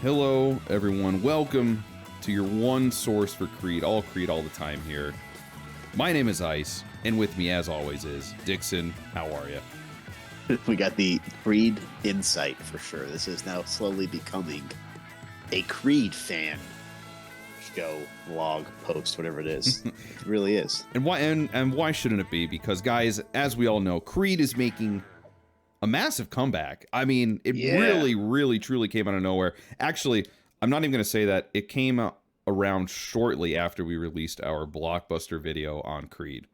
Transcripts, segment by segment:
Hello, everyone. Welcome to your one source for Creed all the time here. My name is Ice, and with me, as always, is Dixon. How are you? We got the Creed insight for sure. This is now slowly becoming a Creed fan show, vlog, post, whatever it is. It really is. And why shouldn't it be? Because, guys, as we all know, Creed is making a massive comeback. I mean, it really, truly came out of nowhere. Actually, I'm not even going to say that. It came out around shortly after we released our blockbuster video on Creed.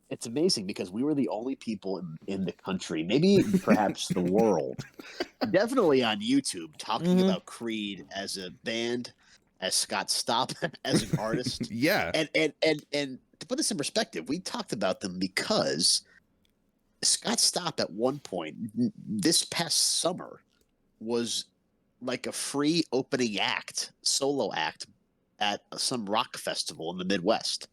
It's amazing because we were the only people in the country, maybe perhaps the world, definitely on YouTube, talking about Creed as a band, as Scott Stapp as an artist. Yeah. And to put this in perspective, we talked about them because Scott Stapp at one point this past summer was like a free opening act, solo act at some rock festival in the Midwest.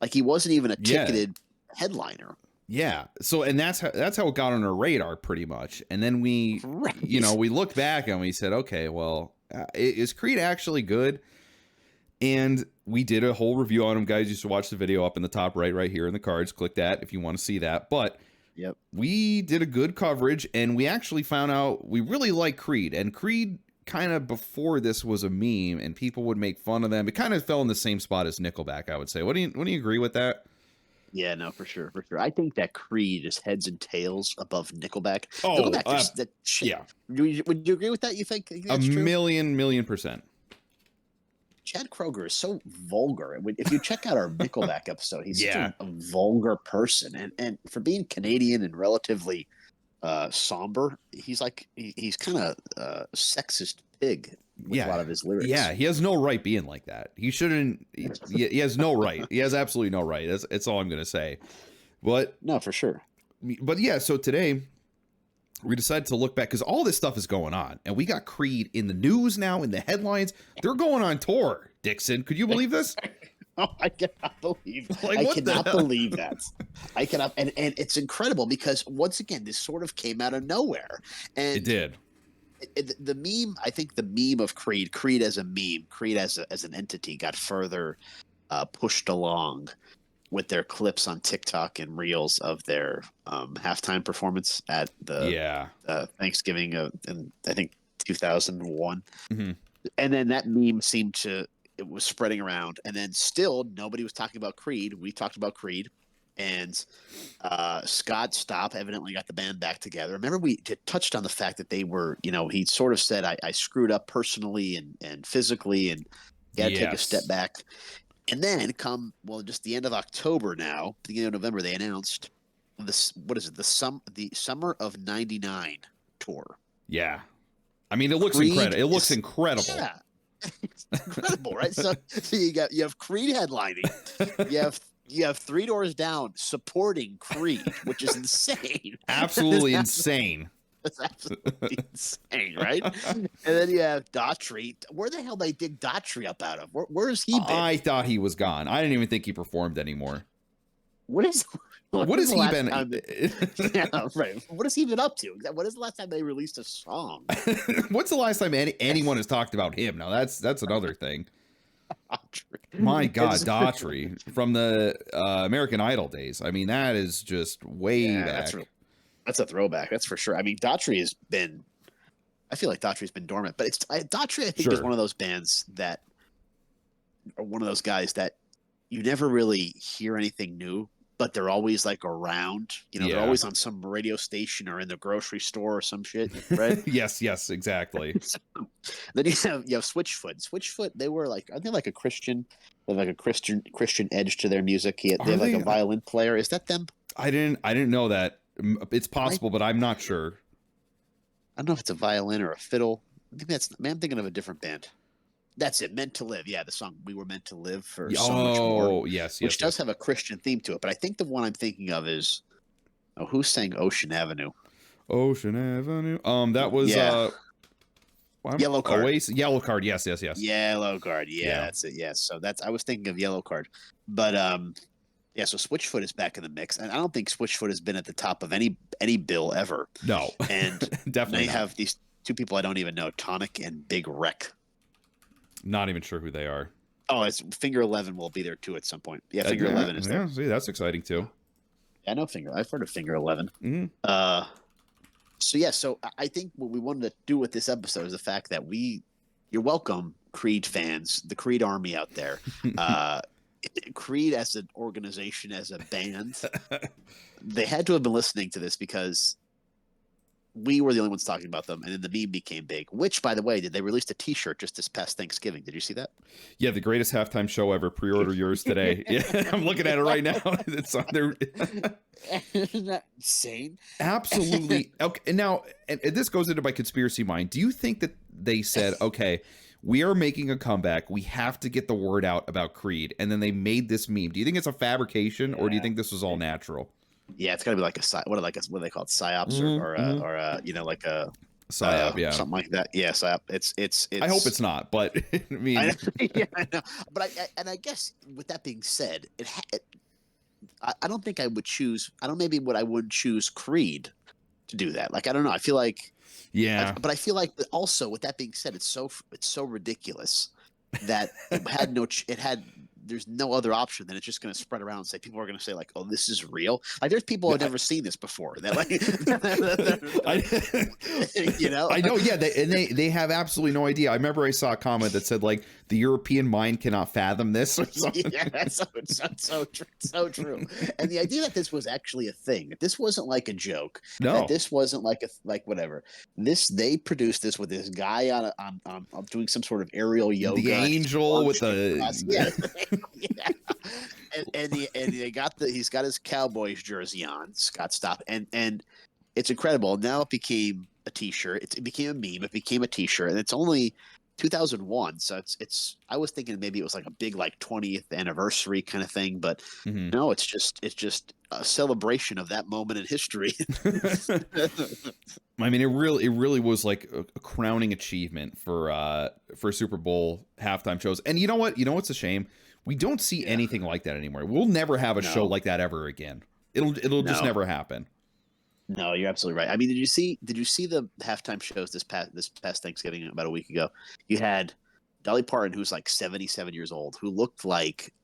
Like he wasn't even a ticketed headliner. Yeah. So, and that's how it got on our radar pretty much. And then we looked back and we said, okay, well, is Creed actually good? And we did a whole review on him, guys. You should watch the video up in the top right here in the cards. Click that if you want to see that. But we did a good coverage, and we actually found out we really like Creed. And Creed kind of before this was a meme, and people would make fun of them. It kind of fell in the same spot as Nickelback, I would say. Wouldn't you agree with that? Yeah, no, for sure. I think that Creed is heads and tails above Nickelback. Oh, Nickelback yeah. Would you agree with that? You think that's true? million percent. Chad Kroeger is so vulgar. If you check out our Nickelback episode, he's such a vulgar person. And for being Canadian and relatively somber, he's kind of a sexist pig with a lot of his lyrics. Yeah, he has no right being like that. He shouldn't. He has no right. He has absolutely no right. That's all I'm going to say. But no, for sure. But yeah, so today we decided to look back because all this stuff is going on, and we got Creed in the news now, in the headlines. They're going on tour. Dixon, could you believe this? Oh, I cannot believe. I cannot believe that. I cannot, and it's incredible because once again, this sort of came out of nowhere, and it did. The meme, I think the meme of Creed as a meme, Creed as an entity, got further pushed along with their clips on TikTok and reels of their halftime performance at the Thanksgiving in I think 2001, and then that meme it was spreading around, and then still nobody was talking about Creed. We talked about Creed, and Scott Stapp evidently got the band back together. Remember, we touched on the fact that they were, he sort of said, I screwed up personally and physically, and got to take a step back. And then just the end of October now, beginning of November, they announced this, the Summer of '99 tour. Yeah. I mean, it looks incredible. It looks incredible. Yeah. It's incredible, right? So you have Creed headlining. You have Three Doors Down supporting Creed, which is insane. Absolutely insane. That's absolutely insane, right? And then you have Daughtry. Where the hell they dig Daughtry up out of? Where has he been? I thought he was gone. I didn't even think he performed anymore. What has he been? Yeah, right. What has he been up to? What is the last time they released a song? What's the last time anyone has talked about him? Now that's another thing. My God, Daughtry from the American Idol days. I mean, that is just way back. That's a throwback. That's for sure. I mean, Daughtry has been. I feel like Daughtry's been dormant, but Daughtry. I think is one of those bands that, or one of those guys that you never really hear anything new, but they're always like around. They're always on some radio station or in the grocery store or some shit, right? yes, exactly. Then you have Switchfoot. Switchfoot, they were like, are they like a Christian? They have like a Christian edge to their music. They have like a violin player. Is that them? I didn't know that. It's possible, but I'm not sure. I don't know if it's a violin or a fiddle. Maybe I'm thinking of a different band. That's it. Meant to Live. Yeah, the song We Were Meant to Live for So Much More. Oh, yes. Which does have a Christian theme to it. But I think the one I'm thinking of is, who sang Ocean Avenue? Ocean Avenue. That was Yellow Card. Yellow Card. Yes. Yellow Card. Yeah, that's it. Yes. So I was thinking of Yellow Card. But so Switchfoot is back in the mix. And I don't think Switchfoot has been at the top of any bill ever. No. And definitely they have two people I don't even know, Tonic and Big Wreck. Not even sure who they are. Oh, it's Finger 11 will be there too at some point. Yeah, Finger 11 is there. Yeah, see, that's exciting too. Yeah, I know I've heard of Finger 11. Mm-hmm. So I think what we wanted to do with this episode is the fact that you're welcome, Creed fans, the Creed army out there. Creed as an organization, as a band, they had to have been listening to this because we were the only ones talking about them, and then the meme became big. Which, by the way, they released a T-shirt just this past Thanksgiving. Did you see that? Yeah, the greatest halftime show ever. Pre-order yours today. Yeah, I'm looking at it right now. It's on there. Isn't that insane? Absolutely. Okay, now, and this goes into my conspiracy mind. Do you think that they said, okay, we are making a comeback, we have to get the word out about Creed, and then they made this meme? Do you think it's a fabrication, or do you think this was all natural? Yeah, it's got to be like what do they call it, psyops, or like a psyop, yeah, something like that. Yeah, psyop. It's. I hope it's not, but I mean, I know. But I guess with that being said, I don't think I would choose. I wouldn't choose Creed to do that. Like, I don't know. I feel like, yeah, but I feel like also with that being said, it's so ridiculous that there's no other option than it's just going to spread around and say, people are going to say like, oh, this is real. Like, there's people who've never seen this before. That like, I know. Yeah. They have absolutely no idea. I remember I saw a comment that said like, the European mind cannot fathom this or something. Yeah, it's so true. And the idea that this was actually a thing, that this wasn't like a joke, that this wasn't like whatever. They produced this with this guy on doing some sort of aerial yoga. The angel with the yeah. And he's got his Cowboys jersey on, Scott Stapp, and it's incredible. Now it became a T-shirt. It became a meme. It became a T-shirt, and it's only 2001, so it's I was thinking maybe it was like a big like 20th anniversary kind of thing, but no, it's just a celebration of that moment in history. I mean, it really was like a crowning achievement for Super Bowl halftime shows. And you know what's a shame? We don't see anything like that anymore. We'll never have a show like that ever again. It'll just never happen. No, you're absolutely right. I mean, did you see the halftime shows this past Thanksgiving about a week ago? You had Dolly Parton, who's like 77 years old, who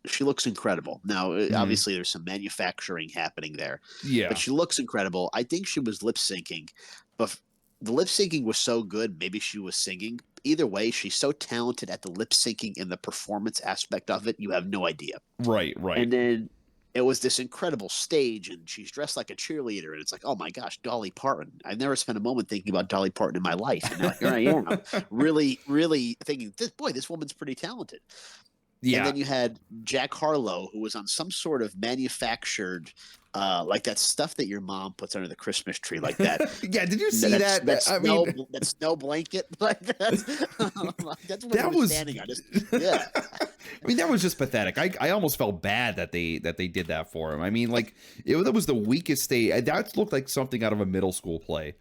she looks incredible. Now, obviously, there's some manufacturing happening there. Yeah. But she looks incredible. I think she was lip syncing, but the lip syncing was so good, maybe she was singing. Either way, she's so talented at the lip syncing and the performance aspect of it, you have no idea. Right. And then it was this incredible stage, and she's dressed like a cheerleader, and it's like, oh my gosh, Dolly Parton. I've never spent a moment thinking about Dolly Parton in my life, and now here I am, really, really thinking, this woman's pretty talented. Yeah. And then you had Jack Harlow, who was on some sort of manufactured, like that stuff that your mom puts under the Christmas tree, like that. Yeah, did you see that? That snow blanket, like that's what that was standing on. Yeah. I mean, that was just pathetic. I almost felt bad that they did that for him. I mean, like, that was the weakest stage. That looked like something out of a middle school play.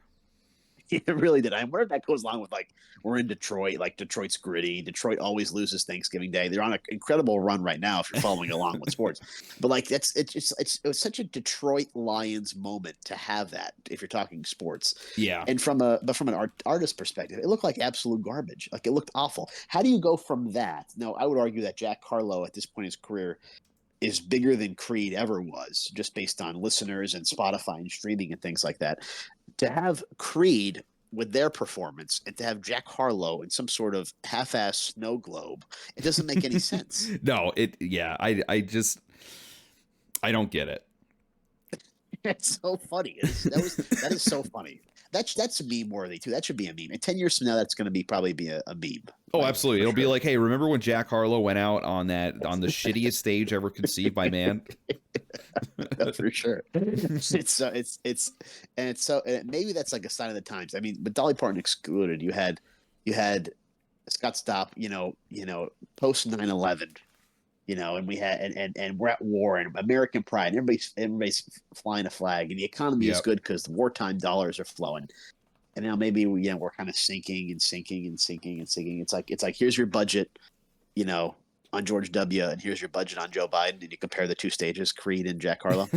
It really did. I wonder if that goes along with like, we're in Detroit, like Detroit's gritty. Detroit always loses Thanksgiving Day. They're on an incredible run right now if you're following along with sports. But like it was such a Detroit Lions moment to have that if you're talking sports. Yeah. And from an artist perspective, it looked like absolute garbage. Like, it looked awful. How do you go from that? Now, I would argue that Jack Harlow at this point in his career is bigger than Creed ever was, just based on listeners and Spotify and streaming and things like that. To have Creed with their performance and to have Jack Harlow in some sort of half-ass snow globe, it doesn't make any sense. No, I don't get it. It's so funny. That is so funny. That's meme worthy too. That should be a meme. And 10 years from now, that's going to probably be a meme. Oh, absolutely. It'll be like, hey, remember when Jack Harlow went out on the shittiest stage ever conceived by man? For sure. It's maybe that's like a sign of the times. I mean, but Dolly Parton excluded, you had Scott Stapp, post 9/11. And we had and we're at war and American pride. Everybody's flying a flag, and the economy is good because the wartime dollars are flowing. And now maybe we're kind of sinking. It's like here's your budget. on George W. and here's your budget on Joe Biden, and you compare the two stages, Creed and Jack Harlow.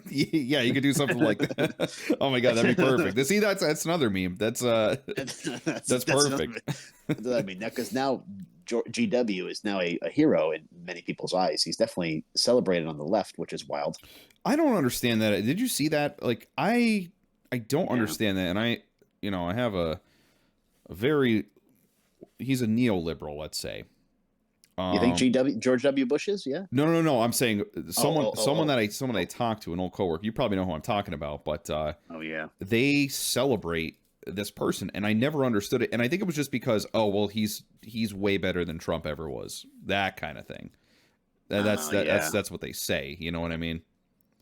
Yeah, you could do something like that. Oh my god, that'd be perfect. See, that's another meme. That's that's perfect. I mean, because now GW is now a hero in many people's eyes. He's definitely celebrated on the left, which is wild. I don't understand that. Did you see that? Like, I don't understand that, and I have a very, he's a neoliberal, let's say. You think George W. Bush is? Yeah. No. I'm saying someone that I talked to, an old coworker. You probably know who I'm talking about, but oh yeah, they celebrate this person, and I never understood it. And I think it was just because, oh well, he's way better than Trump ever was. That kind of thing. That's what they say. You know what I mean?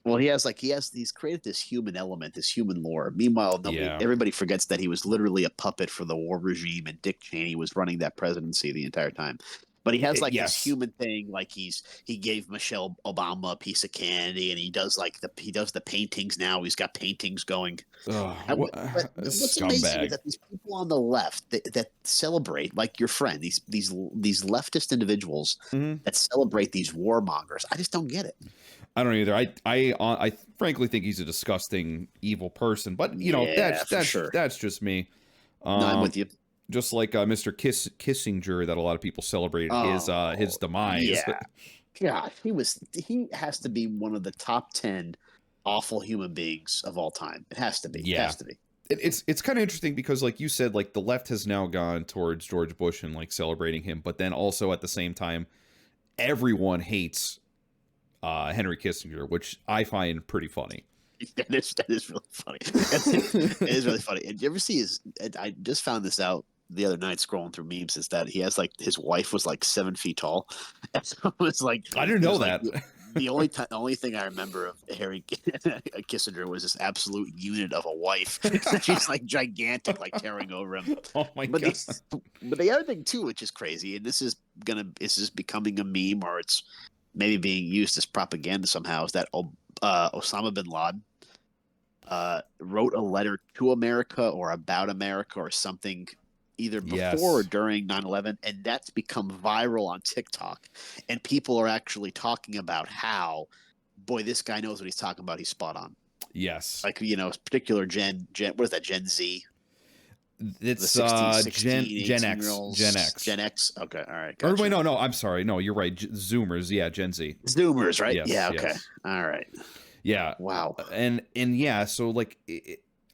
Well, he's created this human element, this human lore. Meanwhile, everybody forgets that he was literally a puppet for the war regime, and Dick Cheney was running that presidency the entire time. But he has this human thing, like he gave Michelle Obama a piece of candy, and he does the paintings now. He's got paintings going. What's amazing is that these people on the left that celebrate, like your friend, these leftist individuals that celebrate these warmongers. I just don't get it. I don't either. I frankly think he's a disgusting, evil person. But that's just me. No, I'm with you. Just like Mr. Kissinger, that a lot of people celebrated his demise. Yeah, gosh, he has to be one of the top 10 awful human beings of all time. It has to be. Yeah. It has to be. It's kind of interesting because, like you said, like the left has now gone towards George Bush and like celebrating him, but then also at the same time, everyone hates Henry Kissinger, which I find pretty funny. That is really funny. It is really funny. And you ever see I just found this out the other night scrolling through memes, is that he has his wife was 7 feet tall. And so it was I didn't know that. The only thing I remember of Harry Kissinger was this absolute unit of a wife. She's gigantic, towering over him. Oh my god! But the other thing too, which is crazy, and this is becoming a meme, or it's maybe being used as propaganda somehow, is that Osama bin Laden wrote a letter to America or about America or something, either before or during 9/11, and that's become viral on TikTok. And people are actually talking about how, boy, this guy knows what he's talking about. He's spot on. Yes. Particular Gen, what is that, Gen Z? It's 16, Gen X. Gen X. Okay, all right. Gotcha. Or wait, no, I'm sorry. No, you're right. Zoomers, yeah, Gen Z. Zoomers, right? Yes, yeah, okay. Yes. All right. Yeah. Wow. And yeah, so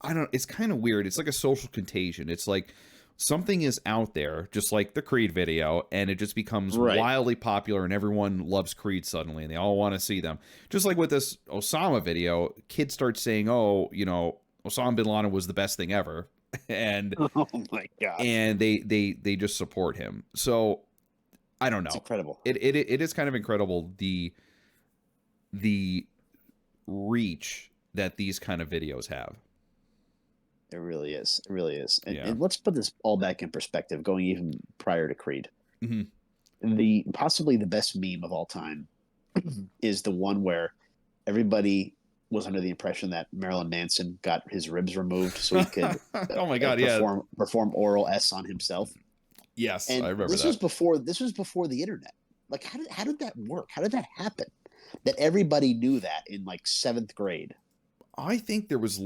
I don't, it's kind of weird. It's like a social contagion. It's like something is out there, just like the Creed video, and it just becomes wildly popular, and everyone loves Creed suddenly, and they all want to see them. Just like with this Osama video, kids start saying, oh, Osama bin Laden was the best thing ever. And oh my god, and they just support him. So I don't know. It's incredible. It is kind of incredible the reach that these kind of videos have. It really is. It really is. And let's put this all back in perspective, going even prior to Creed. Mm-hmm. Possibly the best meme of all time is the one where everybody was under the impression that Marilyn Manson got his ribs removed so he could oh my god, perform oral S on himself. Yes, and I remember this that. This was before the internet. How did that work? How did that happen? That everybody knew that in 7th grade. I think there was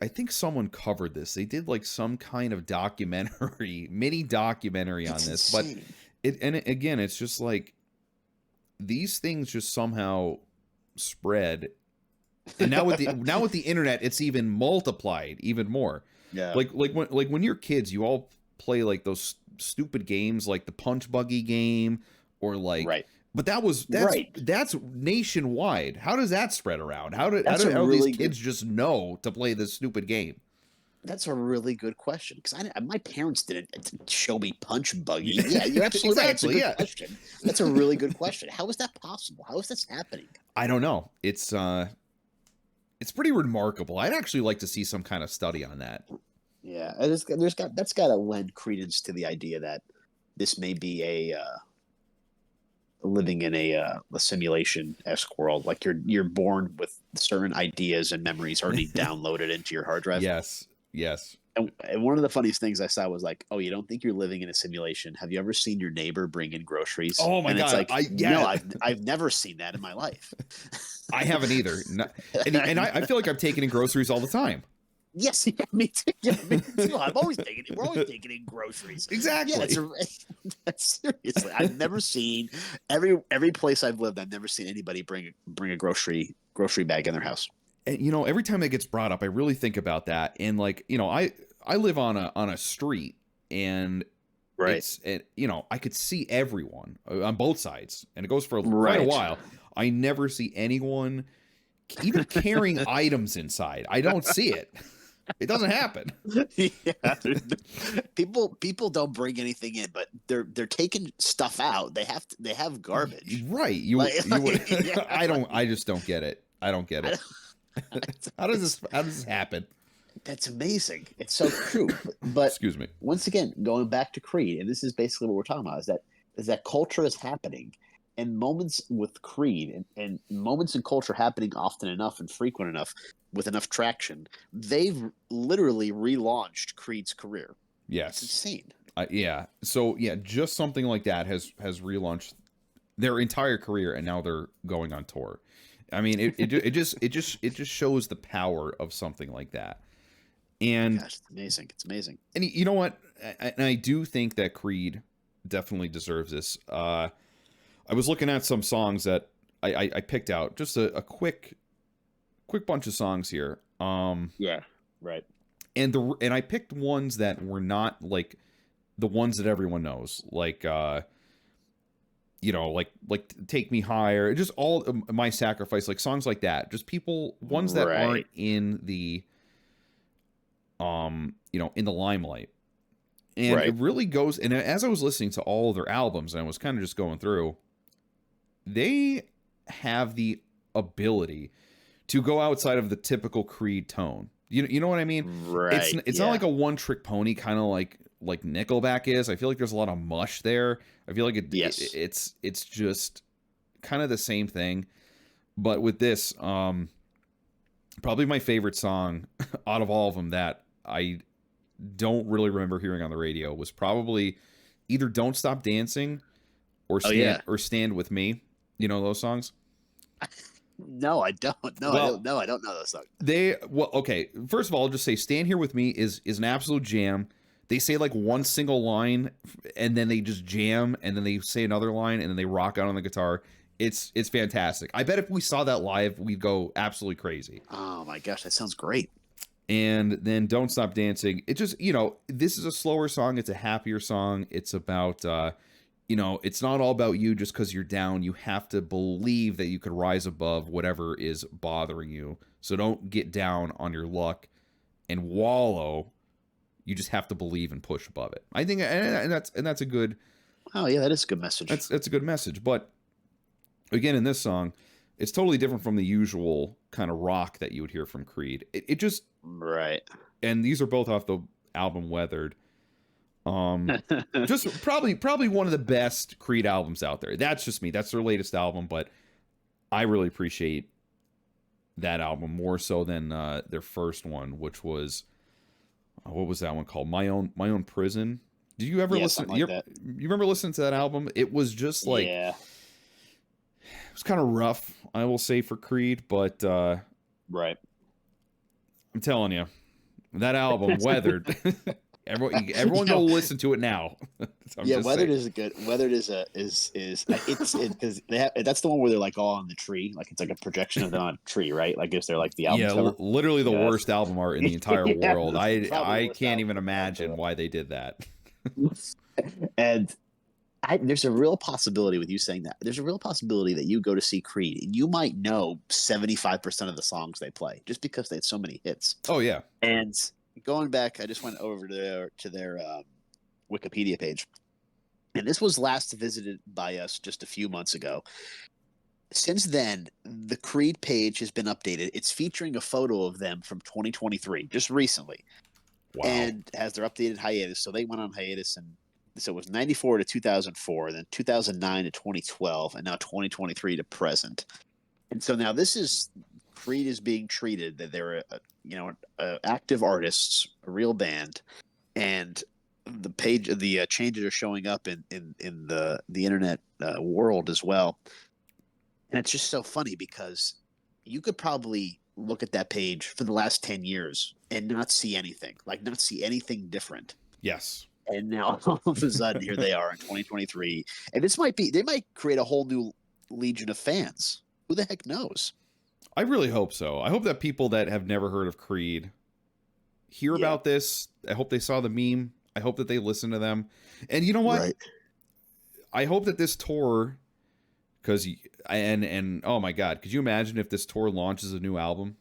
I think someone covered this. They did some kind of mini documentary on this. Insane. But again, it's just these things just somehow spread. And now with the internet, it's even multiplied even more. Yeah. When you're kids, you all play those stupid games like the punch buggy game or right. But that's nationwide. How does that spread around? How do these kids just know to play this stupid game? That's a really good question, because my parents didn't show me punch buggy. Yeah, you're absolutely right. It's a good question. That's a really good question. How is that possible? How is this happening? I don't know. It's pretty remarkable. I'd actually like to see some kind of study on that. Yeah, that's got to lend credence to the idea that this may be living in a simulation-esque world. Like you're born with certain ideas and memories already downloaded into your hard drive. Yes. And one of the funniest things I saw was like, "Oh, you don't think you're living in a simulation? Have you ever seen your neighbor bring in groceries?" Oh my And it's god, like, no, I've never seen that in my life. I haven't either. And I feel like I'm taking in groceries all the time. Yes, yeah, me too. Yeah, me too. I'm always taking it. We're always taking in groceries. Exactly. Yeah, that's seriously. I've never seen every place I've lived. I've never seen anybody bring a grocery bag in their house. And every time that gets brought up, I really think about that. And like, I live on a street, and Right. I could see everyone on both sides, and it goes for quite a Right. while. I never see anyone even carrying items inside. I don't see it. It doesn't happen. Yeah. People don't bring anything in, but they're taking stuff out. They have garbage. Right. Yeah, I just don't get it. I don't get it. How does this happen? That's amazing. It's so true. But Excuse me. once again, going back to Creed, and this is basically what we're talking about, is that culture is happening, and moments with Creed and moments in culture happening often enough and frequent enough with enough traction, they've literally relaunched Creed's career. Yes. It's insane. Yeah. So yeah, just something like that has relaunched their entire career, and now they're going on tour. I mean, it just shows the power of something like that. And gosh, it's amazing. It's amazing. And you know what? I do think that Creed definitely deserves this. I was looking at some songs that I picked out, just a quick bunch of songs here. Yeah, right. And I picked ones that were not like the ones that everyone knows, like like Take Me Higher, just all My Sacrifice, like songs like that. Just ones that aren't in the in the limelight. And it really goes, and as I was listening to all of their albums, and I was kind of just going through, they have the ability to go outside of the typical Creed tone. You know what I mean? Right. It's not like a one-trick pony, kind of like Nickelback is. I feel like there's a lot of mush there. I feel like it's just kind of the same thing. But with this, probably my favorite song out of all of them that I don't really remember hearing on the radio was probably either Don't Stop Dancing or Stand With Me. You know those songs? No, I don't. No, I don't know. I don't know those songs. Okay. First of all, I'll just say Stand Here With Me is an absolute jam. They say like one single line, and then they just jam, and then they say another line, and then they rock out on the guitar. It's fantastic. I bet if we saw that live, we'd go absolutely crazy. Oh my gosh, that sounds great. And then Don't Stop Dancing. It just, this is a slower song. It's a happier song. It's about, it's not all about you just because you're down. You have to believe that you could rise above whatever is bothering you. So don't get down on your luck and wallow. You just have to believe and push above it. I think, and that's a good. Oh yeah, that is a good message. That's a good message. But again, in this song, it's totally different from the usual kind of rock that you would hear from Creed. It just right. And these are both off the album Weathered. Just probably one of the best Creed albums out there. That's just me. That's their latest album, but I really appreciate that album more so than their first one, which was what was that one called? My own Prison. Did you ever listen? Like that. You remember listening to that album? It was just like it was kind of rough, I will say, for Creed, but right. I'm telling you, that album Weathered. Everyone go listen to it now. Weathered is good. Weathered is because that's the one where they're like all on the tree, like it's like a projection of them on a tree, right? Like if they're like the album cover. Literally the worst album art in the entire world. I can't even imagine why they did that. And there's a real possibility with you saying that. There's a real possibility that you go to see Creed and you might know 75% of the songs they play just because they had so many hits. Oh yeah. And going back, I just went over to their Wikipedia page, and this was last visited by us just a few months ago. Since then, the Creed page has been updated. It's featuring a photo of them from 2023, just recently. Wow. And has their updated hiatus. So they went on hiatus, and so it was 94 to 2004, then 2009 to 2012, and now 2023 to present. And so now this is Creed is being treated that they're active artists, a real band, and the changes are showing up in the internet world as well. And it's just so funny because you could probably look at that page for the last 10 years and not see anything, not see anything different. Yes. And now all of a sudden here they are in 2023. And they might create a whole new legion of fans. Who the heck knows? I really hope so. I hope that people that have never heard of Creed hear about this. I hope they saw the meme. I hope that they listen to them. And you know what? Right. I hope that this tour, and oh my God, could you imagine if this tour launches a new album?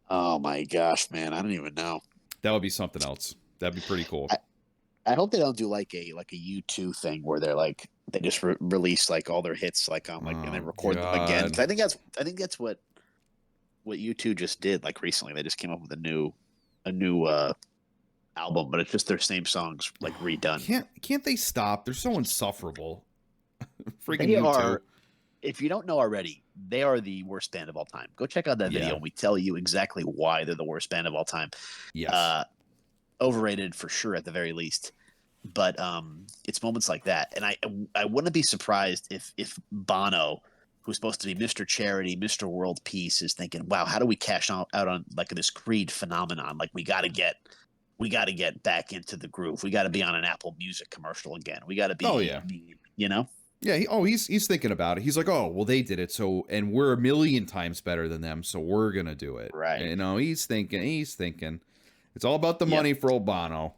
Oh my gosh, man. I don't even know. That would be something else. That'd be pretty cool. I hope they don't do like a U2 thing where they're like they just release like all their hits and then record them again. I think that's what U2 just did like recently. They just came up with a new album, but it's just their same songs like redone. Can't they stop? They're so insufferable. Freaking They U2. are. If you don't know already, they are the worst band of all time. Go check out that video and we tell you exactly why they're the worst band of all time. Yes. Overrated for sure at the very least. But it's moments like that. And I wouldn't be surprised if Bono, who's supposed to be Mr. Charity, Mr. World Peace, is thinking, wow, how do we cash out on like this Creed phenomenon? Like we gotta get back into the groove. We gotta be on an Apple Music commercial again. We gotta be you know? Yeah, he's thinking about it. He's like, oh, well, they did it, so, and we're a million times better than them, so we're gonna do it. Right. You know, he's thinking. It's all about the money for old Bono.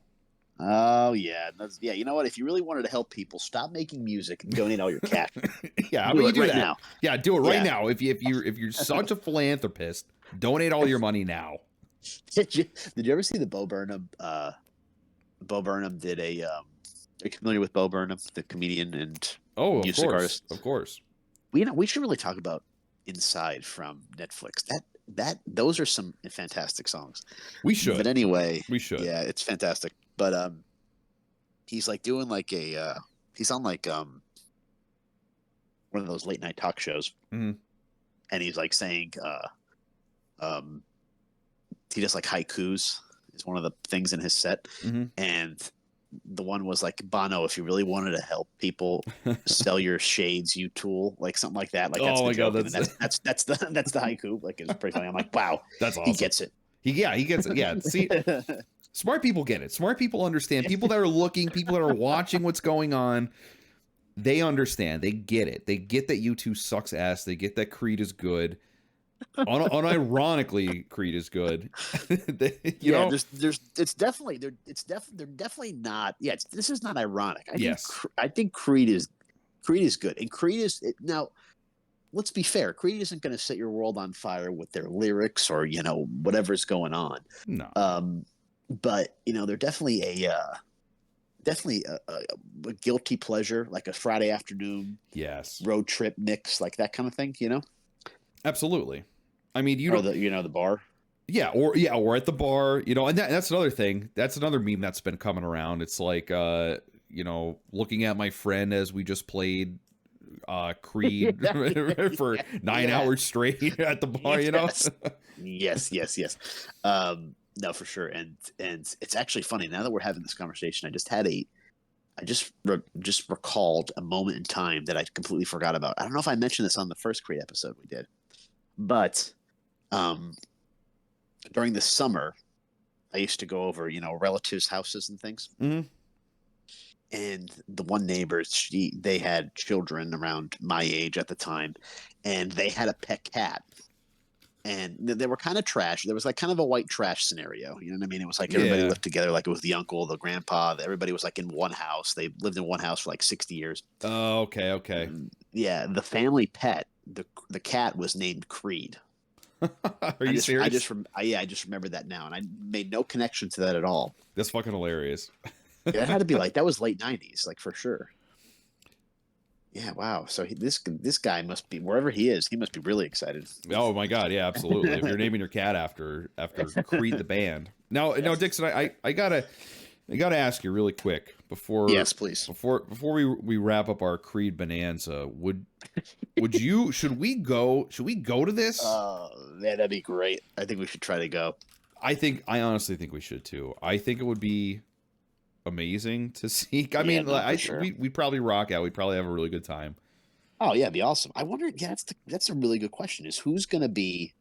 Oh yeah, you know what? If you really wanted to help people, stop making music and donate all your cash. Yeah, how about you do that now? Yeah, do it right now. If you're such a philanthropist, donate all your money now. Did you ever see the Bo Burnham? Bo Burnham did a. Are you familiar with Bo Burnham, the comedian and music artist? Of course. We should really talk about Inside from Netflix. Those are some fantastic songs. We should. But anyway, we should. Yeah, it's fantastic. But he's like doing like he's on like one of those late night talk shows, and he's like saying he does like haikus is one of the things in his set, and the one was like, Bono, if you really wanted to help people, sell your shades, you tool, like something like that. Like that's the joke. God, that's the haiku. Like it's pretty funny. I'm like, wow, that's awesome. He gets it. He gets it. Yeah. See, smart people get it. Smart people understand. People that are looking, people that are watching what's going on, they understand. They get it. They get that U2 sucks ass. They get that Creed is good. Unironically, Creed is good. you know? They're definitely not. Yeah, this is not ironic. I think Creed is good, and Creed is now. Let's be fair. Creed isn't going to set your world on fire with their lyrics or whatever's going on. No. But they're definitely a guilty pleasure, like a Friday afternoon, road trip mix, like that kind of thing. Absolutely. I mean, the bar. Yeah, or at the bar, and that's another thing. That's another meme that's been coming around. It's like, looking at my friend as we just played Creed for 9 hours straight at the bar, Yes. No, for sure. And it's actually funny now that we're having this conversation. I just recalled a moment in time that I completely forgot about. I don't know if I mentioned this on the first Creed episode we did, but during the summer, I used to go over, relatives' houses and things. Mm-hmm. And the one neighbor, they had children around my age at the time, and they had a pet cat. And they were kind of trash. There was like kind of a white trash scenario. You know what I mean? It was like everybody lived together, like it was the uncle, the grandpa. Everybody was like in one house. They lived in one house for like 60 years. Oh, okay. Yeah, the family pet, the cat was named Creed. Are you serious? I just remembered that now, and I made no connection to that at all. That's fucking hilarious. It had to be like that was late 90s, like for sure. Yeah, wow. So this guy must be wherever he is. He must be really excited. Oh my God, yeah, absolutely. If you're naming your cat after Creed the band. Now, Dixon, I gotta. I got to ask you really quick before Yes, please. we wrap up our Creed bonanza. Should we go to this? Man, that'd be great. I think we should try to go. I honestly think we should too. I think it would be amazing to see. I Yeah, mean, no, for I sure. we'd probably rock out. We'd probably have a really good time. Oh yeah, it'd be awesome. I wonder. Yeah, that's a really good question. Is who's the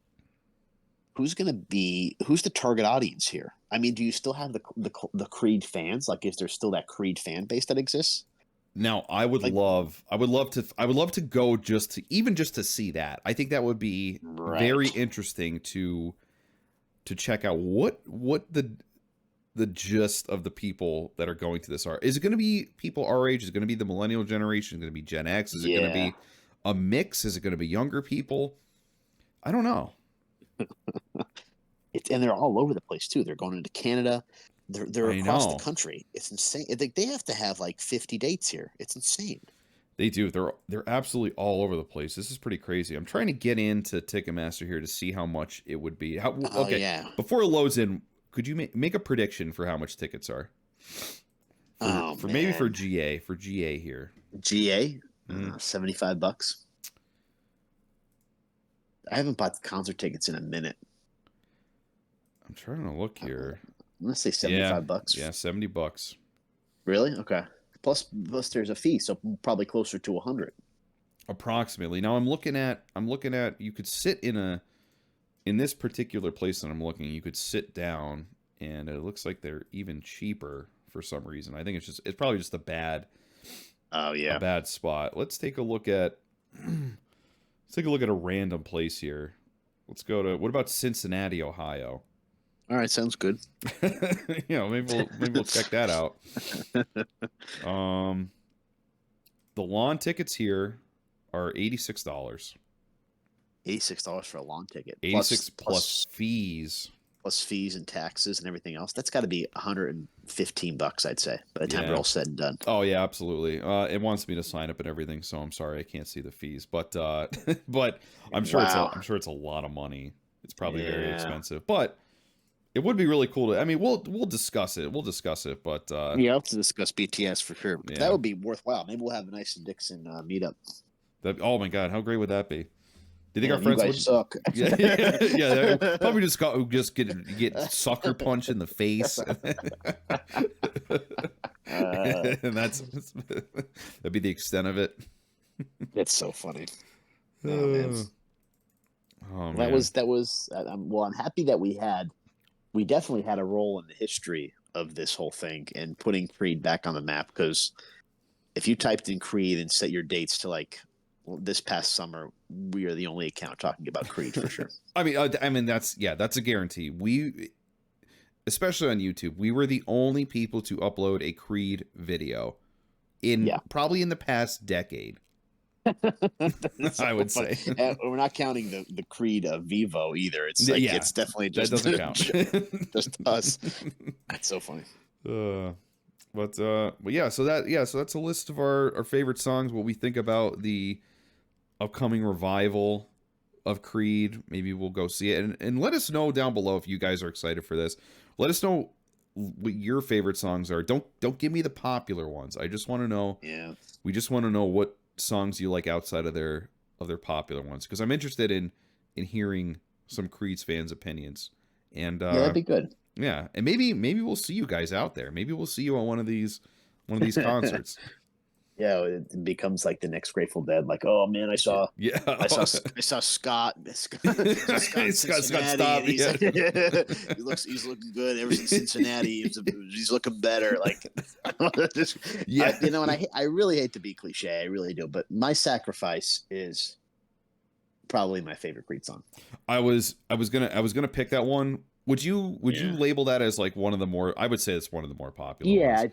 target audience here? I mean, do you still have the Creed fans? Like, is there still that Creed fan base that exists? Now, Like, I would love to go just to see that. I think that would be very right? interesting to check out what the gist of the people that are going to this are. Is it going to be people our age? Is it going to be the millennial generation? Is it going to be Gen X? Is it going to Yeah. be a mix? Is it going to be younger people? I don't know. And they're all over the place too. They're going into Canada. They're I across the know. country. It's insane. They have to have like 50 dates here. It's insane. They do. They're absolutely all over the place. This is pretty crazy. I'm trying to get into Ticketmaster here to see how much it would be. Oh Okay, yeah. before it loads in, could you make a prediction for how much tickets are Oh for maybe man. for GA here? GA, Mm, $75. I haven't bought the concert tickets in a minute. I'm trying to look I'm here. gonna say Yeah, 75 bucks. yeah, $70 Really? Okay. Plus there's a fee, so probably closer to 100. approximately. Now I'm looking at you could sit in this particular place that I'm looking. You could sit down, and it looks like they're even cheaper for some reason. I think it's probably just Oh a yeah. bad spot. Let's take a look at a random place here. Let's go to what about Cincinnati, Ohio? All right, sounds good. Maybe we'll check that out. Um, the lawn tickets here are $86. $86 for a long ticket, 86 plus fees. plus fees and taxes and everything else. That's got to be 115 bucks, I'd say, by the time Yeah. we're all said and done. Oh yeah, absolutely. It wants me to sign up and everything, so I'm sorry I can't see the fees. But but I'm sure Wow. I'm sure it's a lot of money. It's probably very Yeah. expensive, but it would be really cool to. I mean, we'll discuss it. We'll discuss it, but Yeah, I'll have to discuss BTS for sure. yeah. That would be worthwhile. Maybe we'll have a nice and Dixon meetup. Oh my god, how great would that be? Do you think Yeah, our you friends guys would? suck. Yeah. Probably just get sucker punch in the face, and that'd be the extent of it. It's so funny. Oh man. Oh man. That was. Well, I'm happy that we definitely had a role in the history of this whole thing and putting Creed back on the map. Because if you typed in Creed and set your dates to this past summer, we are the only account talking about Creed for sure. I mean that's a guarantee. We, especially on YouTube, we were the only people to upload a Creed video probably in the past decade. I would say. And we're not counting the Creed Vivo either. It's like it's definitely just that doesn't count. just us. That's so funny. But yeah, so that's a list of our favorite songs, what we think about the upcoming revival of Creed. Maybe we'll go see it, and let us know down below if you guys are excited for this. Let us know what your favorite songs are. Don't give me the popular ones. I just want to know. Yeah. We just want to know what songs you like outside of their popular ones, because I'm interested in hearing some Creed's fans' opinions. And Yeah, that'd be good. yeah, and maybe we'll see you guys out there. Maybe we'll see you on one of these concerts. Yeah, it becomes like the next Grateful Dead. Like, oh man, I saw Scott. Scott Cincinnati. Stapp, yeah. He's looking good ever since Cincinnati. He's looking better. Like, Yeah. and I really hate to be cliche. I really do. But My Sacrifice is probably my favorite Creed song. I was gonna pick that one. Would you label that as like one of the more? I would say it's one of the more popular. Yeah, ones. I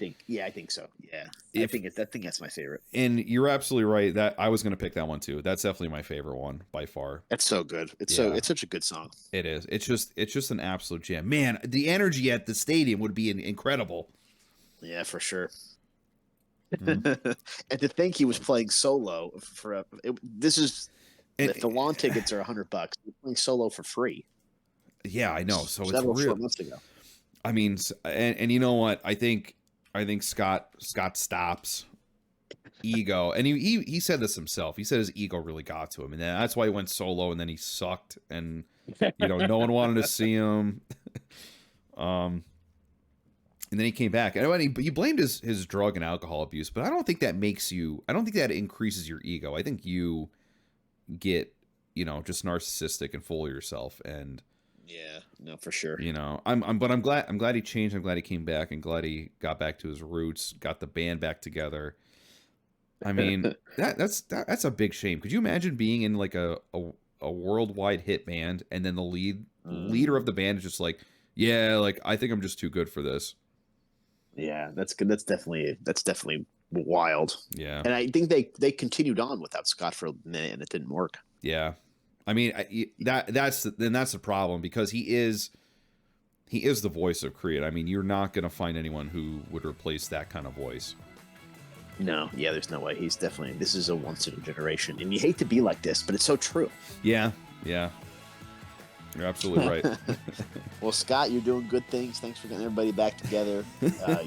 think so. Yeah, I think that's my favorite. And you're absolutely right that I was gonna pick that one too. That's definitely my favorite one by far. That's so good. It's such a good song. It is. It's just an absolute gem. Man, the energy at the stadium would be incredible. Yeah, for sure. Mm-hmm. And to think he was playing solo for the lawn tickets are $100. He's playing solo for free. Yeah, I know. So it's that was real. 4 months ago. I mean, and you know what? I think Scott stops ego, and he said this himself. He said his ego really got to him, and that's why he went solo, and then he sucked, and no one wanted to see him. um, and then he came back, and he blamed his drug and alcohol abuse, but I don't think that makes you. I don't think that increases your ego. I think you get just narcissistic and full of yourself, and Yeah, no, for sure. I'm glad he changed. I'm glad he came back, and glad he got back to his roots, got the band back together. I mean, that's a big shame. Could you imagine being in like a worldwide hit band, and then the leader of the band is just like, yeah, like I think I'm just too good for this. Yeah, that's good. That's definitely wild. Yeah, And I think they continued on without Scott for a minute, and it didn't work. yeah. I mean, that's the problem, because he is the voice of Creed. I mean, you're not gonna find anyone who would replace that kind of voice. No, yeah, there's no way. This is a once in a generation, and you hate to be like this, but it's so true. Yeah, yeah. You're absolutely right. Well, Scott, you're doing good things. Thanks for getting everybody back together.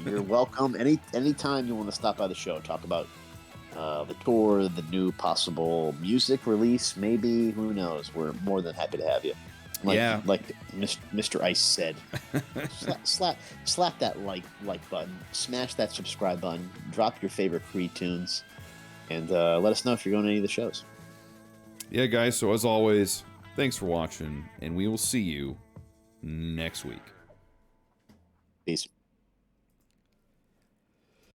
You're welcome. Anytime you want to stop by the show, talk about the tour, the new possible music release, maybe, who knows? We're more than happy to have you. Like Mr. Ice said, slap that like button, smash that subscribe button, drop your favorite Creed tunes, and let us know if you're going to any of the shows. Yeah, guys. So as always, thanks for watching, and we will see you next week. Peace.